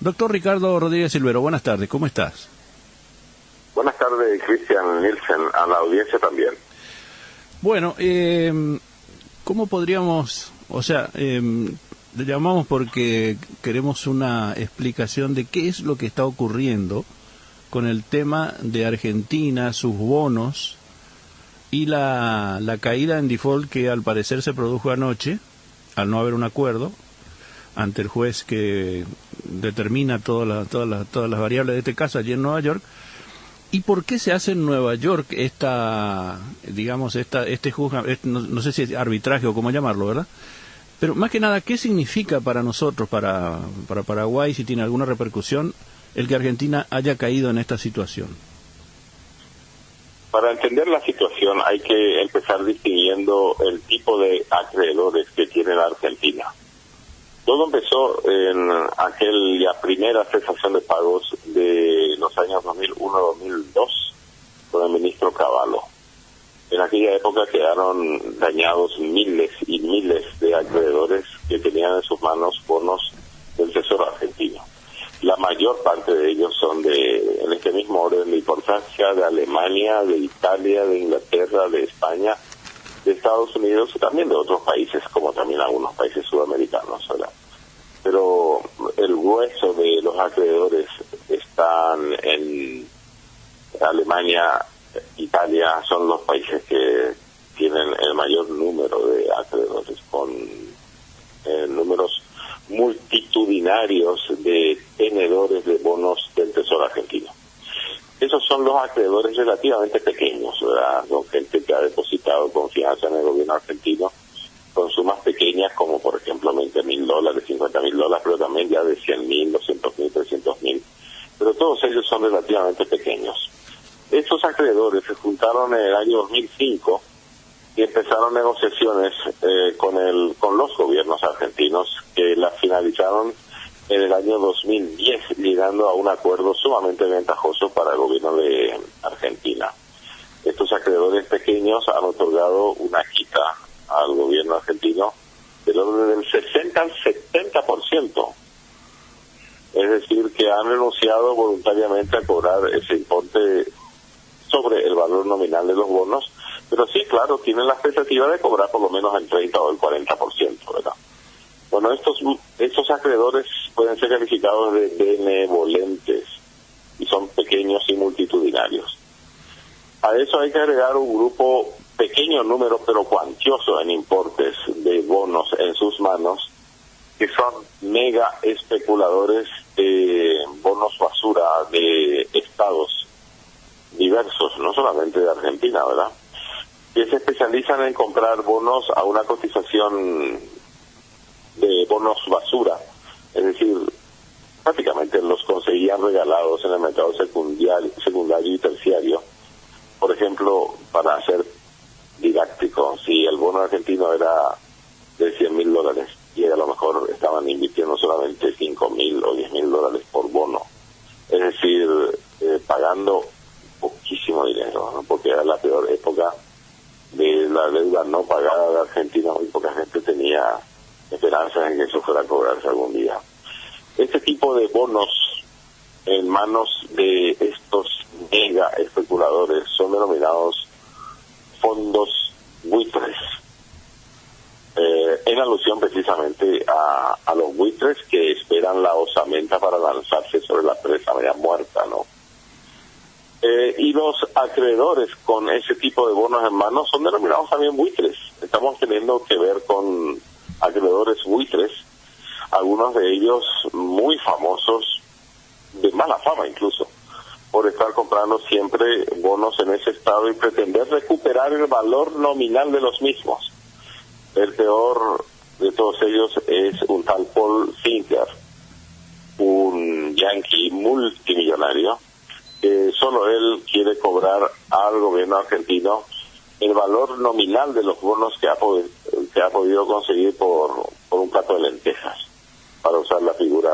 Doctor Ricardo Rodríguez Silvero, buenas tardes, ¿cómo estás? Buenas tardes, Cristian Nielsen, a la audiencia también. Bueno, ¿cómo podríamos, le llamamos porque queremos una explicación de qué es lo que está ocurriendo con el tema de Argentina, sus bonos y la caída en default que al parecer se produjo anoche, al no haber un acuerdo ante el juez que determina todas las variables de este caso allí en Nueva York? ¿Y por qué se hace en Nueva York no sé si es arbitraje o cómo llamarlo, ¿verdad? Pero más que nada, ¿qué significa para nosotros, para Paraguay, si tiene alguna repercusión, el que Argentina haya caído en esta situación? Para entender la situación hay que empezar distinguiendo el tipo de acreedores que tiene la Argentina. Todo empezó en aquella primera cesación de pagos de los años 2001-2002 con el ministro Cavallo. En aquella época quedaron dañados miles y miles de acreedores que tenían en sus manos bonos del Tesoro argentino. La mayor parte de ellos son en este mismo orden de importancia, de Alemania, de Italia, de Inglaterra, de España, de Estados Unidos y también de otros países, como también algunos países sudamericanos, ¿verdad? Pero el grueso de los acreedores están en Alemania, Italia, son los países que tienen el mayor número de acreedores, con números multitudinarios de tenedores de bonos del Tesoro argentino. Esos son los acreedores relativamente pequeños, ¿verdad? Con gente que ha depositado confianza en el gobierno argentino, con sumas pequeñas como por ejemplo $20,000, $50,000, pero también ya de 100,000, 200,000, 300,000, pero todos ellos son relativamente pequeños. Estos acreedores se juntaron en el año 2005 y empezaron negociaciones con los gobiernos argentinos, que las finalizaron en el año 2010, llegando a un acuerdo sumamente ventajoso para el gobierno de Argentina. Estos acreedores pequeños han otorgado una quita al gobierno argentino del orden del 60 al 70%. Es decir, que han renunciado voluntariamente a cobrar ese importe sobre el valor nominal de los bonos, pero sí, claro, tienen la expectativa de cobrar por lo menos el 30 o el 40%, ¿verdad? Bueno, estos acreedores pueden ser calificados de benevolentes y son pequeños y multitudinarios. A eso hay que agregar un grupo pequeño número, pero cuantioso en importes de bonos en sus manos, que son mega especuladores de bonos basura de estados diversos, no solamente de Argentina, ¿verdad? Que se especializan en comprar bonos a una cotización de bonos basura, es decir, prácticamente los conseguían regalados en el mercado secundario y terciario. Por ejemplo, para ser didáctico, si el bono argentino era de $100,000 y a lo mejor estaban invirtiendo solamente $5,000 o $10,000 por bono, es decir, pagando poquísimo dinero, ¿no? Porque era la peor época de la deuda no pagada de Argentina, muy poca gente tenía esperanzas en que eso fuera a cobrarse algún día. Este tipo de bonos en manos de estos mega especuladores son denominados fondos buitres, en alusión precisamente a los buitres que esperan la osamenta para lanzarse sobre la presa media muerta, ¿no? Y los acreedores con ese tipo de bonos en manos son denominados también buitres. Estamos teniendo que ver con acreedores buitres, algunos de ellos muy famosos, de mala fama incluso, por estar comprando siempre bonos en ese estado y pretender recuperar el valor nominal de los mismos. El peor de todos ellos es un tal Paul Sinker, un yankee multimillonario, que solo él quiere cobrar al gobierno argentino el valor nominal de los bonos que ha podido conseguir por un plato de lentejas, para usar la figura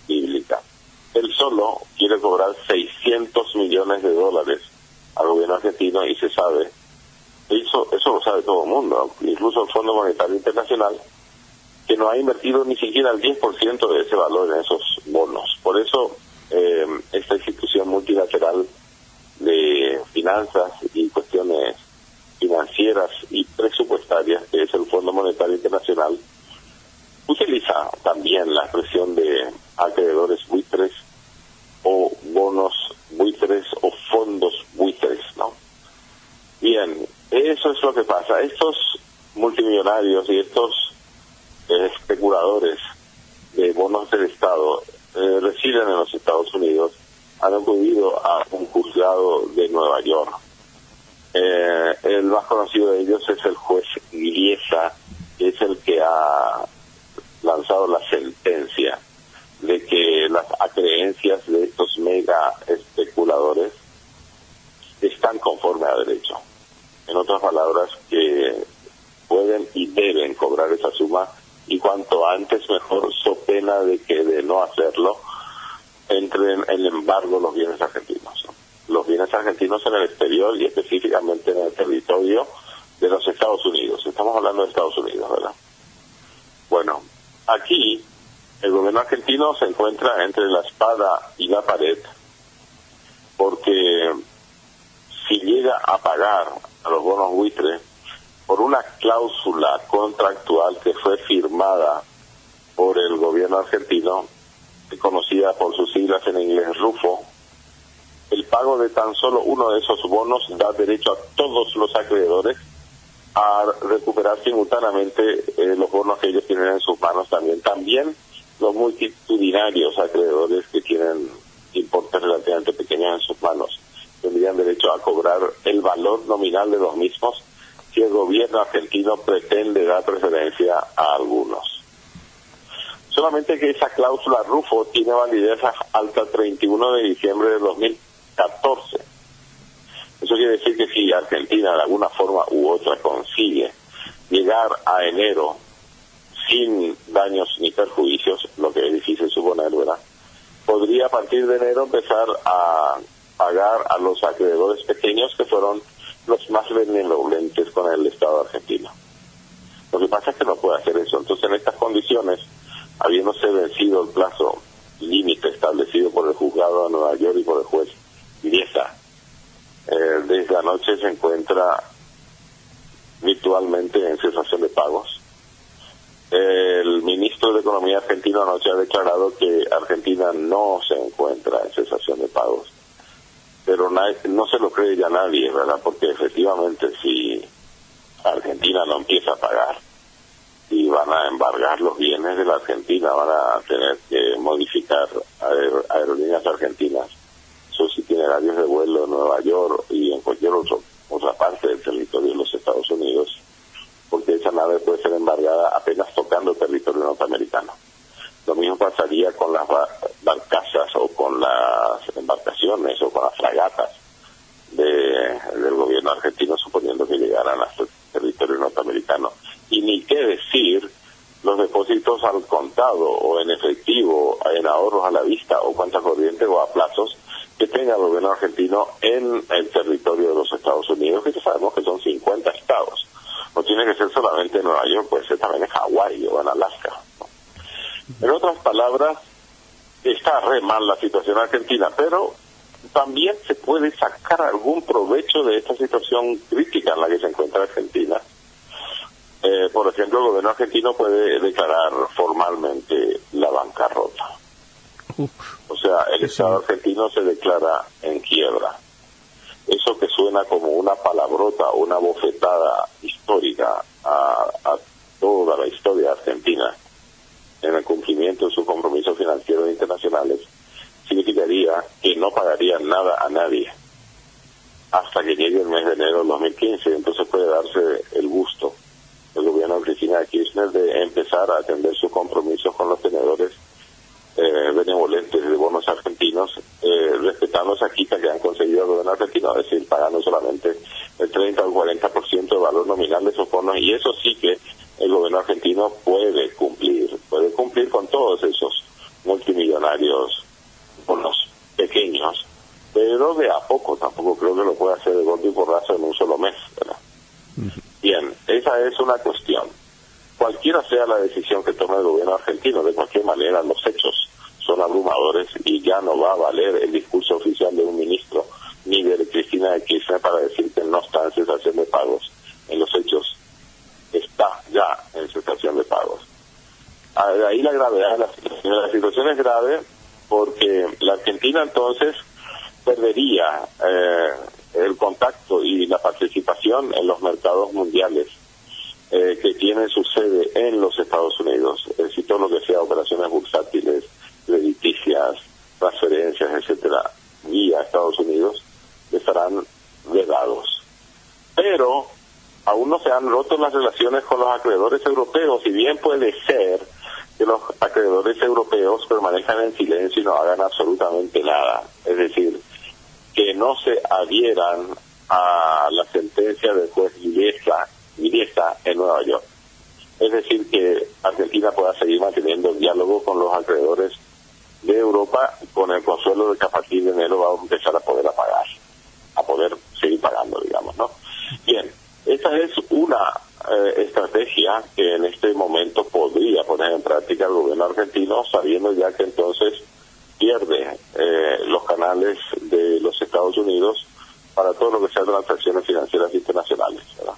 bíblica. Él solo quiere cobrar $600 millones al gobierno argentino, y se sabe, eso lo sabe todo el mundo, incluso el Fondo Monetario Internacional, que que no ha invertido ni siquiera el 10% de ese valor en esos bonos. Por eso, esta institución multilateral de finanzas y cuestiones financieras y presupuestarias, que es el Fondo Monetario Internacional, utiliza también la expresión de acreedores buitres o bonos buitres o fondos buitres, ¿no? Bien, eso es lo que pasa. Estos multimillonarios y estos especuladores de bonos del Estado residen en los Estados Unidos, han acudido a un juzgado de Nueva York. El más conocido de ellos es el juez Griesa, que es el que ha lanzado la sentencia de que las acreencias de estos mega especuladores están conforme a derecho. En otras palabras, que pueden y deben cobrar esa suma, y cuanto antes mejor, so pena de que de no hacerlo entren en embargo los bienes argentinos. Los bienes argentinos en el exterior y específicamente en el territorio de los Estados Unidos. Estamos hablando de Estados Unidos, ¿verdad? Bueno, aquí el gobierno argentino se encuentra entre la espada y la pared, porque si llega a pagar a los bonos buitres por una cláusula contractual que fue firmada por el gobierno argentino, conocida por sus siglas en inglés RUFO, el pago de tan solo uno de esos bonos da derecho a todos los acreedores a recuperar simultáneamente los bonos que ellos tienen en sus manos también los multitudinarios acreedores que tienen importes relativamente pequeños en sus manos tendrían derecho a cobrar el valor nominal de los mismos si el gobierno argentino pretende dar preferencia a algunos. Solamente que esa cláusula RUFO tiene validez hasta el 31 de diciembre de 2014. Eso quiere decir que si Argentina de alguna forma u otra consigue llegar a enero sin daños ni perjuicios, lo que es difícil suponer, ¿verdad?, podría a partir de enero empezar a pagar a los acreedores pequeños que fueron los más benevolentes con el Estado argentino. Lo que pasa es que no puede hacer eso. Entonces, en estas condiciones, habiéndose vencido el plazo límite establecido por el juzgado de Nueva York y por el juez Griesa, desde anoche se encuentra virtualmente en cesación de pagos. El ministro de Economía argentino anoche ha declarado que Argentina no se encuentra en cesación de pagos, pero no se lo cree ya nadie, ¿verdad? Porque efectivamente si Argentina no empieza a pagar y van a embargar los bienes de la Argentina, van a tener que modificar aerolíneas argentinas sus itinerarios de vuelo en Nueva York y en cualquier otra parte del territorio de los Estados Unidos, porque esa nave puede ser embargada apenas tocando el territorio norteamericano. Lo mismo pasaría con las barcazas o con las embarcaciones o con las fragatas del gobierno argentino, suponiendo que llegaran hasta el territorio norteamericano. Y ni qué decir los depósitos al contado o en efectivo, en ahorros a la vista o cuenta corriente o a plazos que tenga el gobierno argentino en el territorio de los Estados Unidos, que ya sabemos que son 50 estados. No tiene que ser solamente en Nueva York, puede ser también en Hawái o en Alaska, ¿no? En otras palabras, está re mal la situación argentina, pero también se puede sacar algún provecho de esta situación crítica en la que se encuentra Argentina. Por ejemplo, el gobierno argentino puede declarar formalmente la bancarrota. O sea, el Estado argentino se declara en quiebra. Eso que suena como una palabrota, una bofetada histórica a toda la historia argentina en el cumplimiento de sus compromisos financieros internacionales, significaría que no pagarían nada a nadie hasta que llegue el mes de enero del 2015. Entonces puede darse el gusto el gobierno de Cristina Kirchner de empezar a atender sus compromisos con los tenedores benevolentes de bonos argentinos, respetando esa quita que han conseguido el gobierno argentino, es decir, pagando solamente el 30 o 40% de valor nominal de esos bonos, y eso sí que el gobierno argentino puede cumplir con todos esos multimillonarios bonos pequeños, pero de a poco. Tampoco creo que lo pueda hacer de golpe y porrazo en un solo mes, ¿verdad? Bien, esa es una cuestión. cualquiera sea la decisión que tome el gobierno argentino, de cualquier manera los hechos son abrumadores y ya no va a valer el discurso oficial de un ministro ni de Cristina de Kirchner para decir que no está en cesación de pagos. En los hechos está ya en cesación de pagos. De ahí la gravedad de la situación. La situación es grave porque la Argentina entonces perdería el contacto y la participación en los mercados mundiales que tienen su sede en los Estados Unidos. Es decir, todo lo que sea operaciones bursátiles, crediticias, transferencias, etcétera, vía Estados Unidos, estarán vedados. Pero aún no se han roto las relaciones con los acreedores europeos, y bien puede ser que los acreedores europeos permanezcan en silencio y no hagan absolutamente nada. Es decir, que no se adhieran a la sentencia del juez Iriesta en Nueva York. Es decir, que Argentina pueda seguir manteniendo el diálogo con los acreedores de Europa con el consuelo de que a partir de enero va a empezar a poder seguir pagando, digamos, ¿no? Bien, esa es una estrategia que en este momento podría poner en práctica el gobierno argentino, sabiendo ya que entonces pierde los canales de los Estados Unidos para todo lo que sea transacciones financieras internacionales, ¿verdad?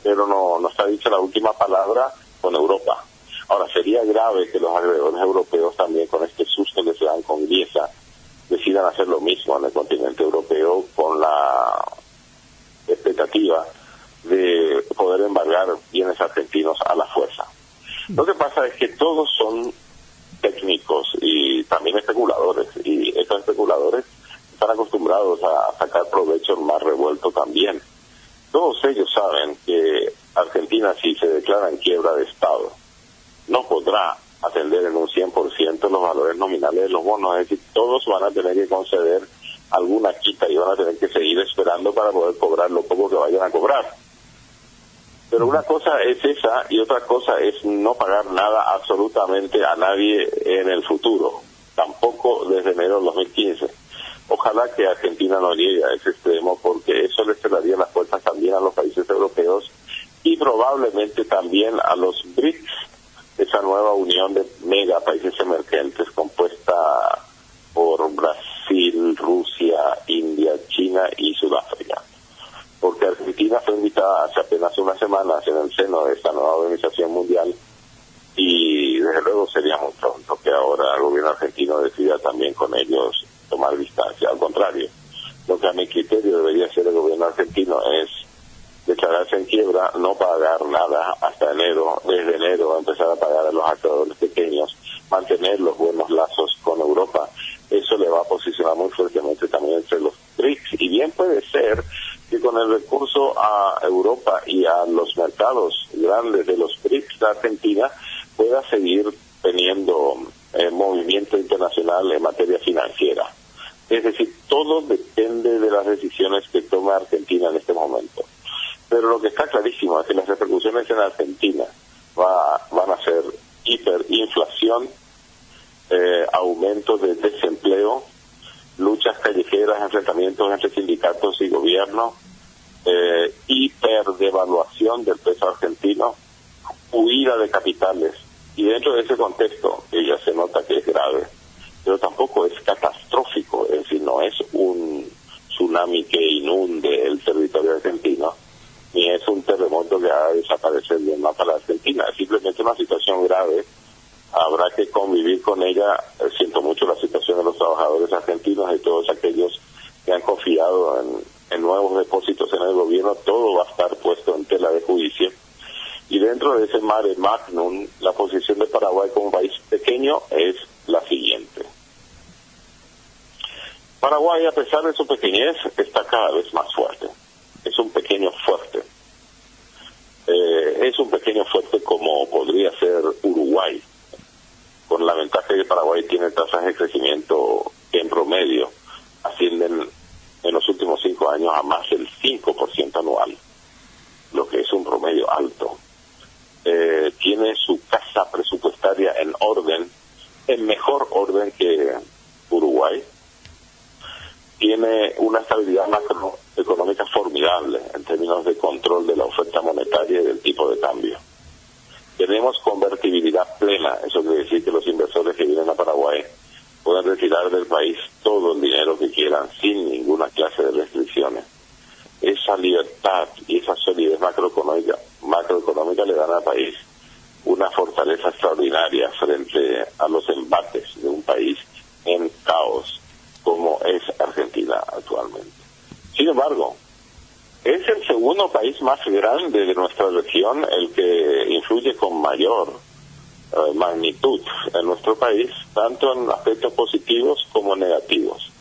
Pero no está dicha la última palabra con Europa. Ahora, sería grave que los acreedores europeos también, con este susto que se dan con Griesa, decidan hacer lo mismo en el continente europeo con la expectativa de poder embargar bienes argentinos a la fuerza. Lo que pasa es que todos son técnicos y también especuladores, y estos especuladores están acostumbrados a sacar provecho más revuelto también. Todos ellos saben que Argentina, si se declara en quiebra de Estado, no podrá atender en un 100% los valores nominales de los bonos. Es decir, todos van a tener que conceder alguna quita y van a tener que seguir esperando para poder cobrar lo poco que vayan a cobrar. Pero una cosa es esa y otra cosa es no pagar nada absolutamente a nadie en el futuro, tampoco desde enero del 2015. Ojalá que Argentina no llegue a ese extremo, porque eso le cerraría las puertas también a los países europeos y probablemente también a los BRICS, esa nueva unión de mega países emergentes compuesta por Brasil, Rusia, India, China y Sudáfrica. Porque Argentina fue invitada hace apenas unas semanas en el seno de esta nueva organización mundial, y desde luego sería muy pronto que ahora el gobierno argentino decida también con ellos tomar distancia. Al contrario, lo que a mi criterio debería hacer el gobierno argentino es declararse en quiebra, no pagar nada hasta enero, desde enero empezar a pagar a los acreedores pequeños, mantener los buenos lazos con Europa. Eso le va a posicionar muy fuertemente también entre los BRICS, y bien puede ser que con el recurso a Europa y a los mercados grandes de los BRICS, la Argentina pueda seguir teniendo movimiento internacional en materia financiera. Es decir, todo depende de las decisiones que tome Argentina en este momento. Pero lo que está clarísimo es que las repercusiones en Argentina van a ser hiperinflación, aumento de desempleo, luchas callejeras, enfrentamientos entre sindicatos y gobierno, hiperdevaluación del peso argentino, huida de capitales. Y dentro de ese contexto, que ya se nota que es grave, pero tampoco es catastrófico, es decir, no es un tsunami que inunde el territorio argentino, ni es un terremoto que haga desaparecer el mapa la Argentina. Es simplemente una situación grave, habrá que convivir con ella. Siento mucho la situación de los trabajadores argentinos y todos aquellos que han confiado en nuevos depósitos en el gobierno. Todo va a estar puesto en tela de juicio, y dentro de ese mare magnum, la posición de Paraguay como país pequeño es la siguiente. Paraguay, a pesar de su pequeñez, está cada vez más fuerte. Es un pequeño fuerte. Es un pequeño fuerte como podría ser Uruguay, con la ventaja de que Paraguay tiene tasas de crecimiento que en promedio ascienden en los últimos 5 años a más del 5% anual, lo que es un promedio alto. Tiene su casa presupuestaria en mejor orden que Uruguay. Tiene una estabilidad macroeconómica formidable en términos de control de la oferta monetaria y del tipo de cambio. tenemos convertibilidad plena. Eso quiere decir que los inversores que vienen a Paraguay pueden retirar del país todo el dinero que quieran sin ninguna clase de restricciones. Esa libertad y esa solidez macroeconómica le dan al país una fortaleza extraordinaria frente a los embates de un país en caos como es Argentina actualmente. Sin embargo, es el segundo país más grande de nuestra región el que influye con mayor magnitud en nuestro país, tanto en aspectos positivos como negativos.